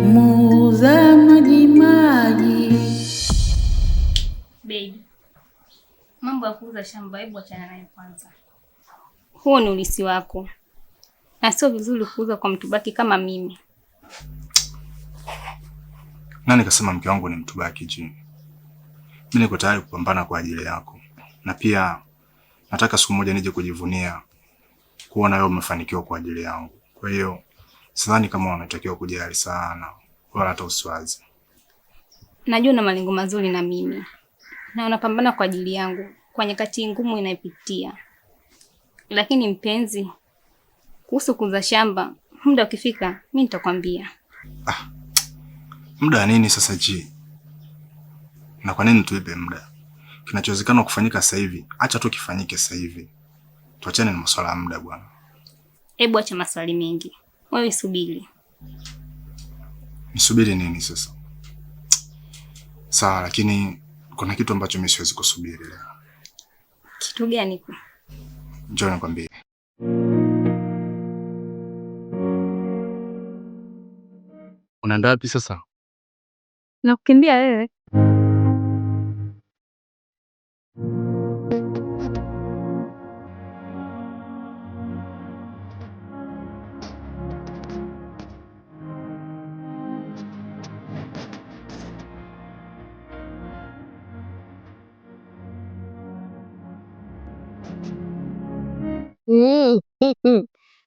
muuza maji. Baby, mambo ya kuuza shamba, hebu achana naye kwanza. Huo ni ulisi wako, na sio vizuri kuuza kwa mtu baki kama mimi. Nani kasema mke wangu ni mtu baki chini? Mimi niko tayari kupambana kwa ajili yako, na pia nataka siku moja nije kujivunia kuona wewe umefanikiwa kwa ajili yangu. Kwa hiyo sidhani kama unatakiwa kujali sana wala hata usiwazi. Najua una malengo mazuri na mimi, na unapambana kwa ajili yangu kwa nyakati ngumu inayopitia. Lakini mpenzi, kuhusu kuuza shamba, muda ukifika mimi nitakwambia. Muda nini sasa ji? Na kwa nini tuipe muda? Kinachowezekana kufanyika sasa hivi, acha tu kifanyike sasa hivi. Tuachane na masuala ya muda bwana. Hebu acha maswali mengi. Wewe subiri. Nisubiri nini sasa? Sawa, lakini kuna kitu ambacho mimi siwezi kusubiri leo. Kitu gani? Njoo nikwambie. Unaenda wapi sasa? Nakukimbia wewe.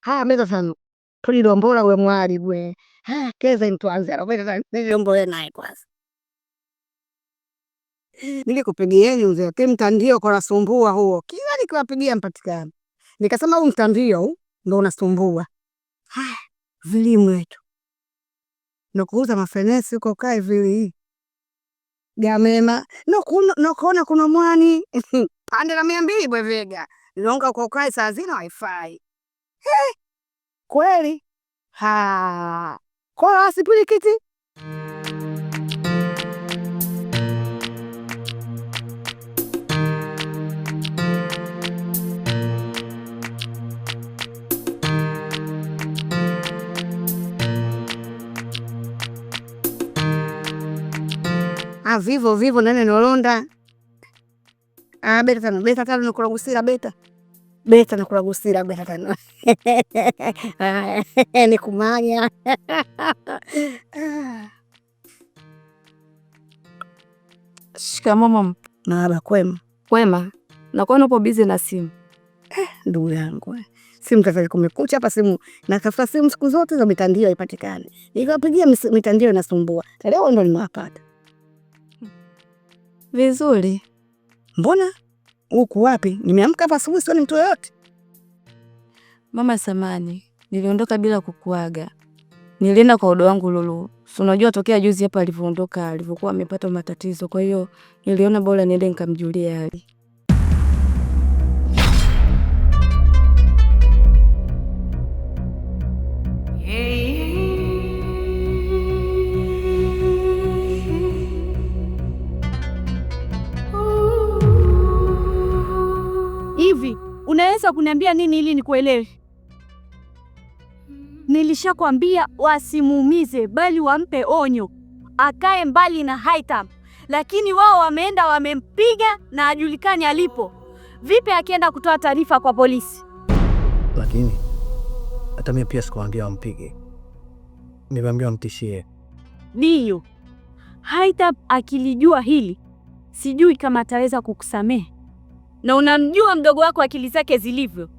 Haya meza sana. Tulilombola we mwali gwe. Keza nituanze alobeta niliombole naye kwanza. Nilikupigieni mzee, mtandio kwa nasumbua huo. Kila nikiwapigia mpatikana. Nikasema huu mtandio ndio unasumbua. Vilimu wetu. Nakuuza mafenesi huko kai vili. Gamema, nokona kuna mwani. Pande la 200 bwevega. Nilonga kwa kai saa zina wifi. Kweli? Kwa asipuli kiti? Vivo nene nolonda. Beta tano nukulagusira beta. Beta nakulagusira beta tano. Nikumanya. Shikamoo mama. Marahaba, kwema. Kwema. Nakuona upo busy na simu. Ndugu yangu. Simu tafadhali kumekucha hapa simu. Natafuta simu siku zote za mitandio ipatikane. Nikapigia mitandio inasumbua. Leo ndo nimewapata. Vizuri. Mbona? Uko wapi? Nimeamka hapa asubuhi sioni mtu yoyote. Mama samani, niliondoka bila kukuaga. Nilienda kwa udo wangu Lulu. Unajua tokea juzi hapa alivyoondoka, alivyokuwa amepata matatizo. Kwa hiyo niliona bora niende nikamjulia hali. Hivi, unaweza kuniambia nini ili nikuelewe? Nilishakwambia wasimuumize bali wampe onyo. Akae mbali na Haitam. Lakini wao wameenda wamempiga na hajulikani alipo. Vipi akienda kutoa taarifa kwa polisi? Lakini hata mimi pia sikuambia wampige. Nimeambia wamtishie. Ndio. Haitam akilijua hili, sijui kama ataweza kukusamehe. Na unamjua mdogo wako akili zake zilivyo.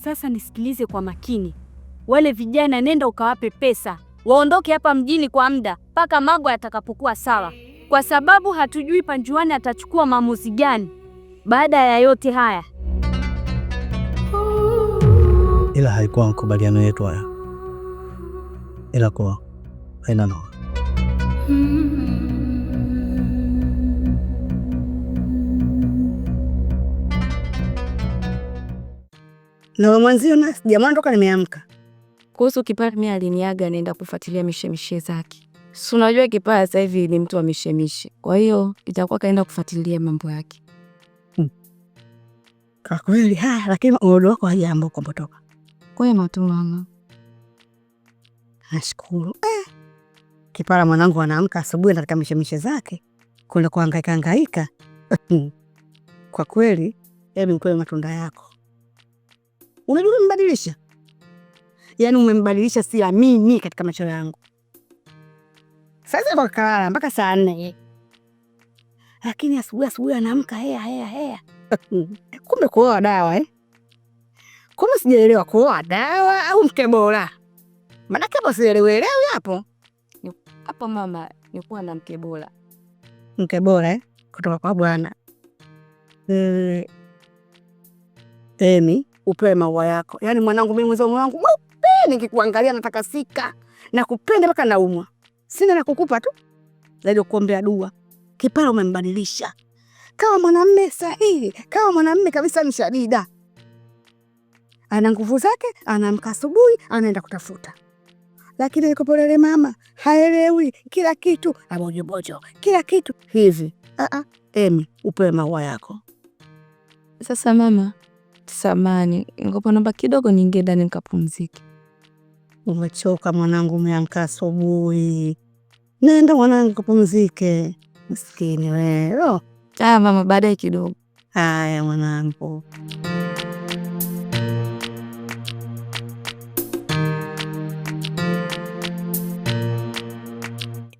Sasa nisikilize kwa makini. Wale vijana nenda ukawape pesa. Waondoke hapa mjini kwa muda mpaka mambo yatakapokuwa sawa. Kwa sababu hatujui Panjuani atachukua maamuzi gani baada ya yote haya. Ila haikuwa makubaliano yetu haya. Ila kwa haina noma. Na mwanzio na jamaa ndoka nimeamka. Kuhusu Kipara mimi aliniaga naenda kufuatilia mishemishe zake. Si unajua Kipara sasa hivi ni mtu wa mishemishe. Kwa hiyo itakuwa kaenda kufuatilia mambo yake. Kwa kweli lakini uodo wako hajambo kupotoka. Kwema tu mama. Nashukuru. Kipara mwanangu anaamka asubuhi katika mishemishe zake kwenda kuhangaika. Kwa kweli, hebu mkoe matunda yako. Unajua umembadilisha? Yaani umembadilisha si mimi katika macho yangu. Sasa kwa kalala mpaka saa 4. Lakini asubuhi anaamka hea. Kumbe kuoa dawa Kumbe sijaelewa kuoa dawa au mke bora. Maana kama sielewi hapo. Hapo mama, nikuwa na mke bora. Mke bora kutoka kwa Bwana. Emi, upewe maua yako. Yaani mwanangu mimi mwanzo wangu mweupe nikikuangalia nataka sika. Na kupenda mpaka naumwa. Sina la kukupa tu. Zaidi kuombea dua. Kipara umembadilisha. Kama mwanamume sahihi, kama mwanamume kabisa mshadida. Ana nguvu zake, anaamka asubuhi, anaenda kutafuta. Lakini nikopolele mama, haelewi kila kitu, abojobojo, kila kitu hivi. Emi, upewe maua yako. Sasa mama, samani, ngopo namba kidogo niingie ndani nikapumzike. Umechoka mwanangu, umeamka asubuhi. Nenda mwanangu kupumzike. Maskini wewe. Mama, baadaye kidogo. Haya mwanangu.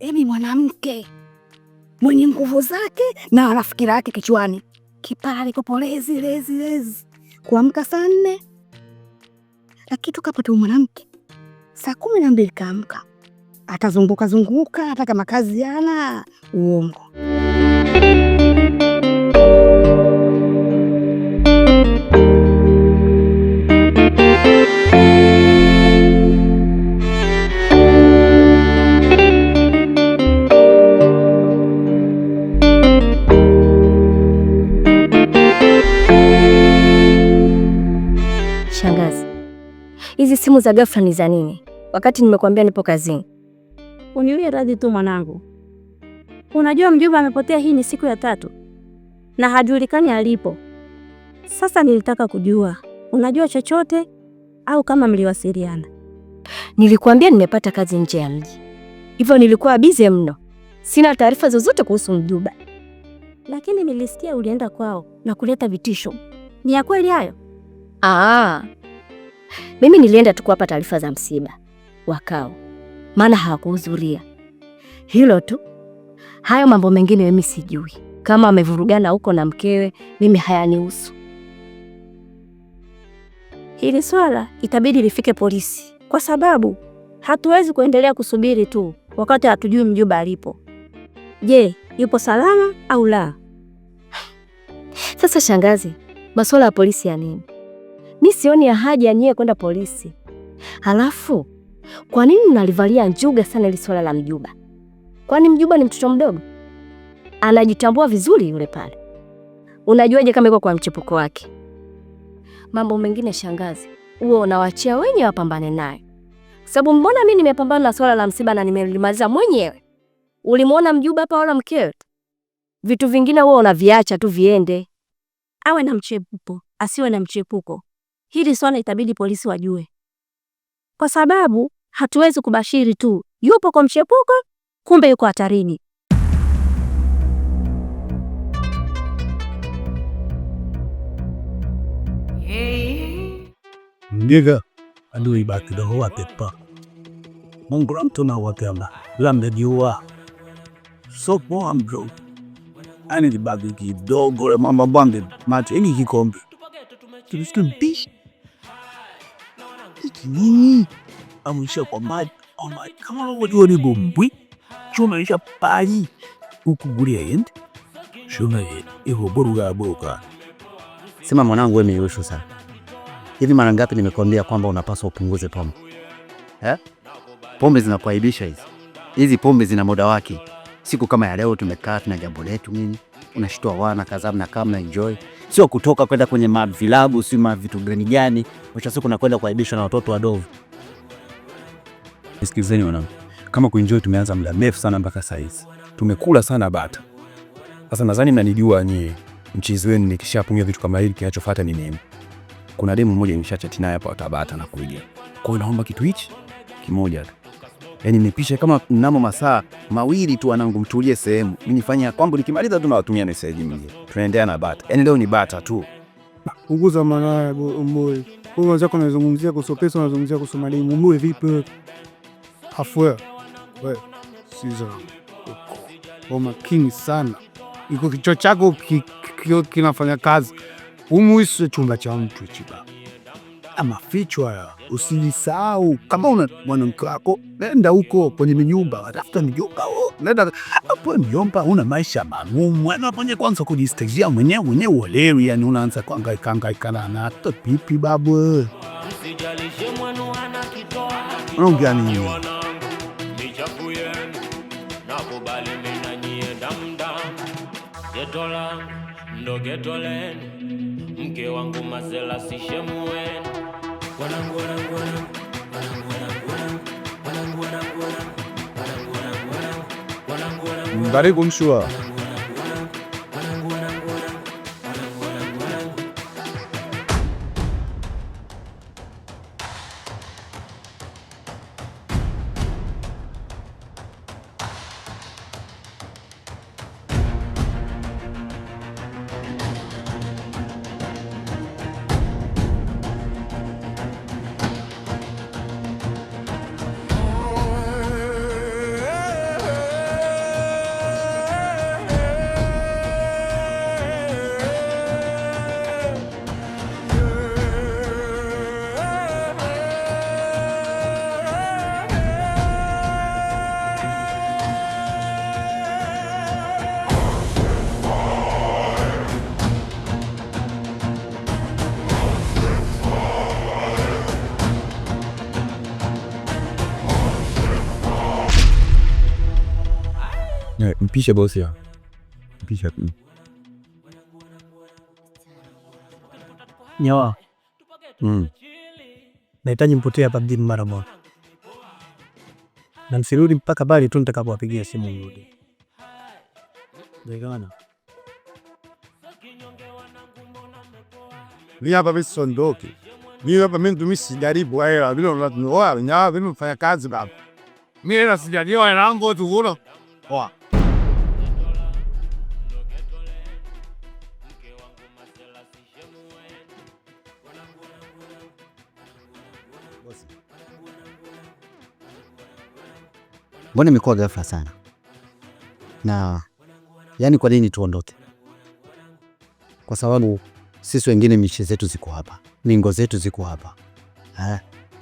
Emi mwanamke mwenye nguvu zake na rafiki yake kichwani. Kipara liko lezi. Kuamka saa 4. Lakini tukapata mwanamke saa 12 kaamka. Atazunguka hata kama kazi yana uongo. Shangazi, hizi simu za ghafla ni za nini? Wakati nimekuambia nipo kazini. Uniwie radhi tu mwanangu. Unajua mjomba amepotea, hii ni siku ya 3. Na hajulikani alipo. Sasa nilitaka kujua, unajua chochote au kama mliwasiliana? Nilikuambia nimepata kazi nje ya mji. Hivyo nilikuwa busy mno. Sina taarifa zozote kuhusu mjomba. Lakini nilisikia ulienda kwao na kuleta vitisho. Ni ya kweli hayo? Mimi nilienda tu kuwapa taarifa za msiba wakao. Maana hawakuhudhuria. Hilo tu. Hayo mambo mengine mimi sijui. Kama amevurugana huko na mkewe, mimi hayanihusu. Hili swala itabidi lifike polisi, kwa sababu hatuwezi kuendelea kusubiri tu wakati hatujui mjomba alipo. Je, yupo salama au la? Sasa shangazi, masuala ya polisi ya nini? Mimi sioni haja ya nyie kwenda polisi. Halafu, kwa nini unalivalia njuga sana ile swala la mjomba? Kwani mjomba ni mtoto mdogo? Anajitambua vizuri yule pale. Unajuaje kama yuko kwa mchepuko wake? Mambo mengine shangazi, huo unawaachia wenyewe wapambane naye. Sababu mbona mimi nimepambana na swala la msiba na nimelimaliza mwenyewe? Ulimuona mjomba hapa wala mkewe? Vitu vingine wewe unaviacha tu viende. Awe na mchepuko, asiwe na mchepuko. Hili swala itabidi polisi wajue. Kwa sababu hatuwezi kubashiri tu yupo kwa mchepuko, kumbe yuko hatarini. Ndiga adui ibaki doho wapepa Mungu mtu na wapema lambe diwa sopo ambro ani libaki kidogo le mama bande mate ingi kikombe tulisikia mpishi nini amusha kwa maji kama wajua ni bombwi chuma isha pali ukuguri yende shuma iho boruga boka. Sema mwanangu wewe umeyushu sana. Hivi mara ngapi nimekwambia kwamba unapaswa upunguze pombe? Pombe zinakuaibisha hizi. Hizi pombe zina muda wake. Siku kama ya leo tumekaa tuna jambo letu nini? Unashitoa wana kadhaa na kama enjoy. Sio kutoka kwenda kwenye vilabu, sio vitu gani. Mwisho siku unakwenda kuaibishwa na watoto wadogo. Nisikizeni wanangu. Kama kuenjoy tumeanza muda mrefu sana mpaka saa hizi. Tumekula sana bata. Sasa nadhani mnanijua nyie. Mchizi wenu nikishapungia vitu kama hili kinachofuata ni nini? kuna demu mmoja nimeshachati naye hapa Tabata na kuja. Kwa hiyo naomba kitu hichi kimoja tu. Yaani nipishe kama mnamo masaa 2 tu anangu mtulie sehemu. Mimi nifanye kwangu nikimaliza tu nawatumia message mimi. Tunaendelea na bata. Yaani leo ni bata tu. Punguza manaya mmoja. Wewe unataka kunazungumzia kuhusu pesa, unazungumzia kuhusu madeni. Mmoja vipi? Afwe. Wewe sizo. Kwa makini sana. Iko kichwa chako kinafanya kazi. Umuisi chumba cha mtu chiba. Ama fichwa ya usijisahau. Kama una mwanamke wako, nenda huko kwenye nyumba, tafuta nyumba. Nenda hapo nyumba, una maisha magumu. Unapoje kwanza kujistajia mwenyewe uelewi, yani unaanza kuhangaika na hata pipi babu. Usijalishe mwana ana kitoa. Unaongea nini? Nakubali mimi na nyie damdam. Getola ndo getoleni. Mke wangu mazela sishemueni. Karibu mshua. Mpishe bosi ya. Mpishe. Nyawa. Nahitaji mpotea hapa mjini mara moja. Na msirudi mpaka bali tu nitakapowapigia simu mrudi. Ndio. Ni hapa mimi sondoki. Ni hapa mimi tumisi jaribu haya bila unatoa nyawa mimi mfanya kazi baba. Mimi na sijaliwa yangu tu uno. Poa. Mbona imekuwa ghafla sana? Na yani kwa nini tuondoke? Kwa sababu sisi wengine mishi zetu ziko hapa. Ningo zetu ziko hapa.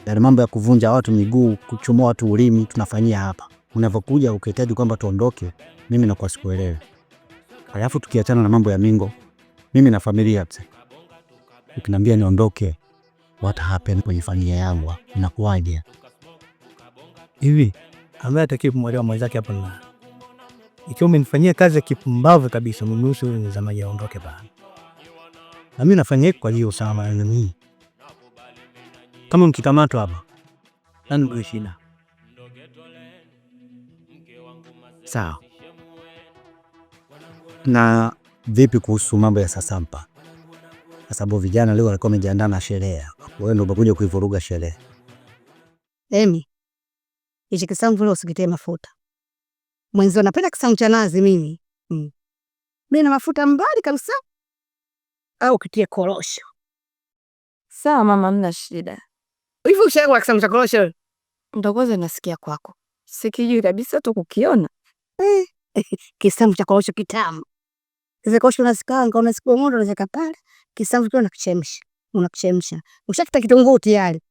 Yale mambo ya kuvunja watu miguu, kuchomoa watu ulimi tunafanyia hapa. Unavokuja ukihitaji kwamba tuondoke, mimi nakuwa sikuelewi. Alafu tukiachana na mambo ya Mingo, mimi na familia hapa. Ukiniambia niondoke, what happened kwenye familia yangu? Inakuwaje? Hivi ambaye atakayemwelewa mwenzake hapo na ikiwa umenifanyia kazi ya kipumbavu kabisa, mnusu ni za maji aondoke bana. Na mimi nafanya kwa hiyo usalama na mimi. Kama mkikamatwa hapa, nani mwenye shida? Sawa. Na vipi kuhusu mambo ya Sasampa? Kwa sababu vijana leo walikuwa wamejiandaa na sherehe. Wewe ndio umekuja kuivuruga sherehe. Emi. Hichi kisamvu vile usikitie mafuta. Mwenzo napenda kisamvu cha nazi mimi. Mimi na mafuta mbali kabisa. Au kitie korosho. Sawa mama, mna shida. Hivi ushawahi kisamvu cha korosho? Ndio kwanza nasikia kwako. Sikijui kabisa tu kukiona. Kisamvu cha korosho kitamu. Hizo korosho unazikaanga, unazikua moto, unaweka pale. Kisamvu kile unakichemsha. Ushakita kitunguu tayari.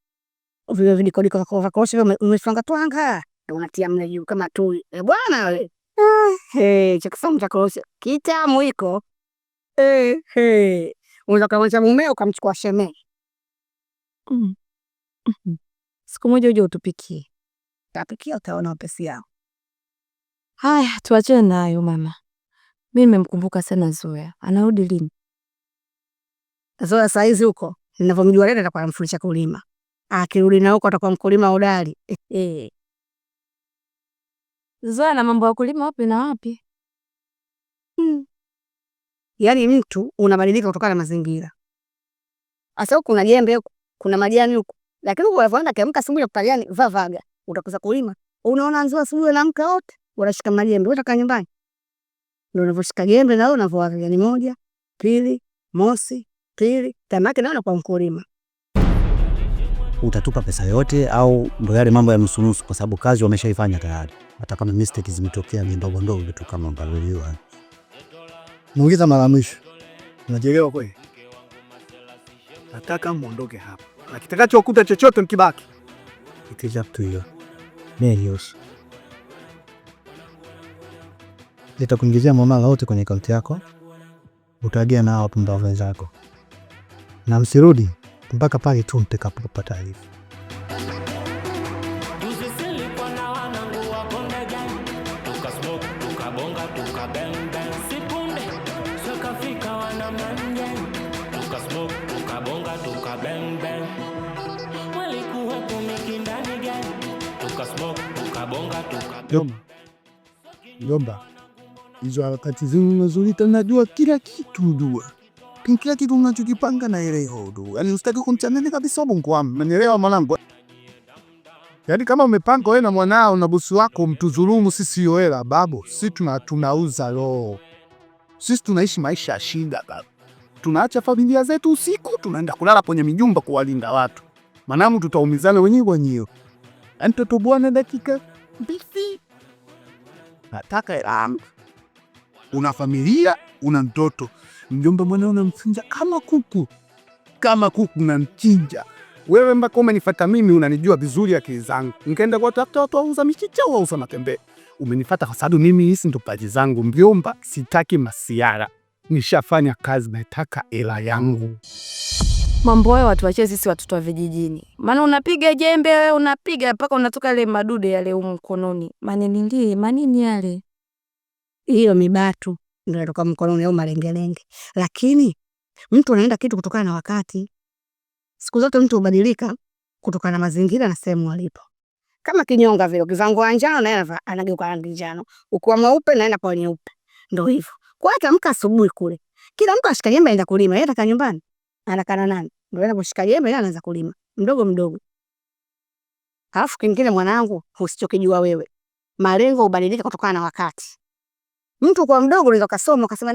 Vile vidiko kwa korosho umefanga twanga. Ndio unatia mle juu kama tui. Bwana wewe. Cha kisamvu cha korosho kitamu iko. Unaweza kumwacha mumeo ukamchukua shemeji. Siku moja uje utupikie. Tapikia utaona pesa yao. Haya, tuachane nayo mama. Mimi nimemkumbuka sana Zoya. Anarudi lini? Zoya saa hizi huko. Ninavyomjua leo atakuwa anamfundisha kulima. Akirudi na huko atakuwa mkulima hodari. Zoya na mambo ya kulima wapi na wapi? Yaani mtu unabadilika kutokana na mazingira. Asa huku kuna jembe huku, kuna majani huku. Lakini huko unavyoenda kiamka asubuhi kupaliani vavaga, utakosa kulima. Unaona nzua asubuhi naamka wote, wanashika majembe, unataka nyumbani. Ndio unavoshika jembe na wewe unavoaga ni moja, pili, mosi, pili, tamake naona kwa mkulima. Utatupa pesa yote au ndo yale mambo ya nusu, kwa sababu kazi wameshaifanya tayari. Hata kama mistake zimetokea ni ndogo ndogo vitu kama mbaliliwa. Muongeza mara mwisho. Unajielewa kweli? Nataka muondoke hapa. Na kitakachokuta chochote mkibaki. It is up to you. News. Nitakuingizia mama wote kwenye akaunti yako. Utagia nao hapo mbao wenzako. Na msirudi mpaka pale tu mtakapopata taarifa. Jomba, hizo harakati zenu nzuri, tunajua kila kitu ndua. Kila kitu unachokipanga na elewa tu. Yaani usitaki kumchanganya kabisa bongo wangu. Umenielewa mwanangu? Yaani kama umepanga wewe na mwanao na bosi wako mtudhulumu sisi hiyo hela, babu, sisi tunauza roho. Sisi tunaishi maisha ya shida babu. Tunaacha familia zetu usiku, tunaenda kulala kwenye mijumba kuwalinda watu. Manamu tutaumizana wenyewe wenyewe. Yaani tutobwana dakika mbili. Nataka hela. Una familia, una mtoto. Mjomba mwanao unamchinja kama kuku. Kama kuku unamchinja. Wewe mpaka umenifuata mimi unanijua vizuri akili zangu. Nikaenda kwa tafuta watu wauza michicha au wauza matembe. Umenifuata kwa sababu mimi hizi ndo paji zangu. Mjomba, sitaki masiara. Nishafanya kazi, nataka hela yangu. Mambo hayo watu wache sisi watoto wa vijijini. Maana unapiga jembe wewe, unapiga mpaka unatoka ile madude yale mkononi. Manini yale? Hiyo mibatu ndio inatoka mkononi au malengelenge. Lakini mtu anaenda kitu kutokana na wakati. Siku zote mtu hubadilika kutokana na mazingira na sehemu alipo. Kama kinyonga vile ukivangwa njano na anageuka rangi njano. Ukiwa mweupe naenda kwa nyeupe. Ndio hivyo. Kwa hata mka asubuhi kule. Kila mtu ashika jembe aenda kulima, yeye ataka nyumbani. Anakana nani? Ndio anaposhika jembe yeye anaanza kulima. Mdogo mdogo. Alafu kingine mwanangu, usichokijua wewe. Malengo hubadilika kutokana na wakati. Mtu kwa mdogo unaweza kusoma ukasema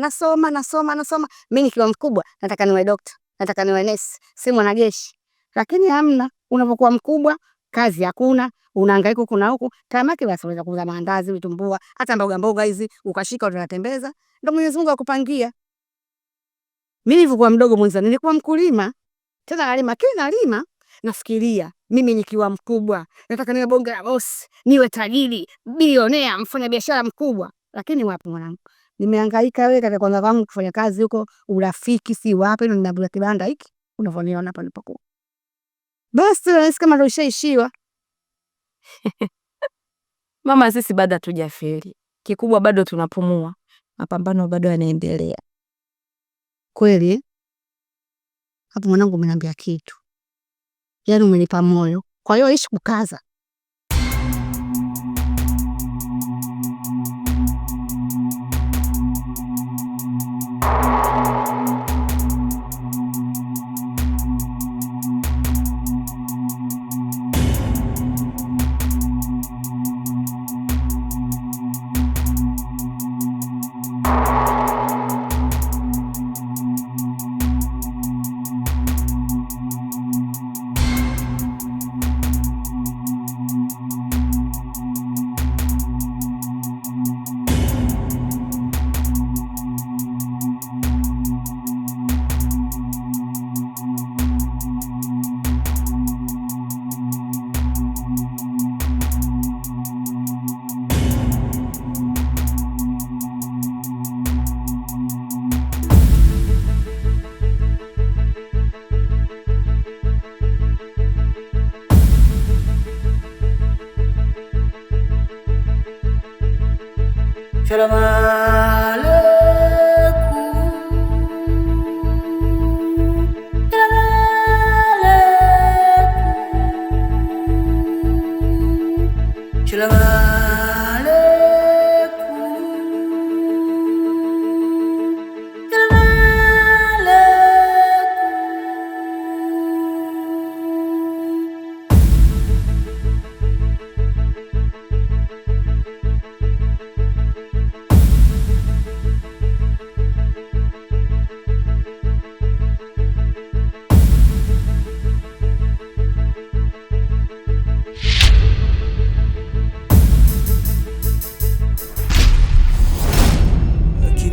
nasoma. Mimi nikiwa mkubwa nataka niwe daktari, nataka niwe nesi, si mwanajeshi. Lakini hamna, unapokuwa mkubwa kazi hakuna, unahangaika huku na huku, tamaki basi unaweza kuuza maandazi, vitumbua, hata mboga hizi ukashika unatembeza. Ndio Mwenyezi Mungu akupangia. Mimi nilikuwa mdogo mwanzo nilikuwa mkulima. Tena nalima, nafikiria mimi nikiwa mkubwa nataka niwe bonge la boss, niwe tajiri, bilionea, mfanya biashara mkubwa. Lakini wapi mwanangu? Nimehangaika wewe katika kwanza wangu kufanya kazi huko, urafiki si wapi, ndo ninabula kibanda hiki unavyoniona hapa nilipokuwa. Basi nahisi kama ndo ishaishiwa. Mama, sisi bado hatujafeli. Kikubwa bado tunapumua. Mapambano bado yanaendelea. Kweli? Hapo mwanangu umeniambia kitu. Yaani umenipa moyo. Kwa hiyo ishi kukaza.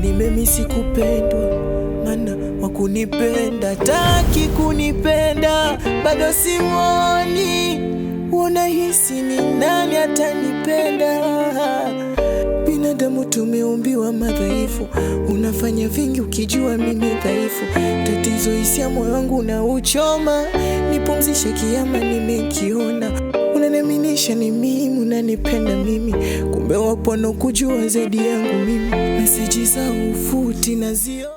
nimemisi kupendwa, mana wakunipenda taki kunipenda, bado simoni. Unahisi ni nani atanipenda? Binadamu tumeumbiwa madhaifu, unafanya vingi ukijua mimi dhaifu. Tatizo hisia moyo wangu na uchoma, nipumzishe kiama nimekiona. Unaniaminisha ni mimi, unanipenda mimi, kumbe wapo kujua zaidi yangu mimi. Meseji za ufuti na zio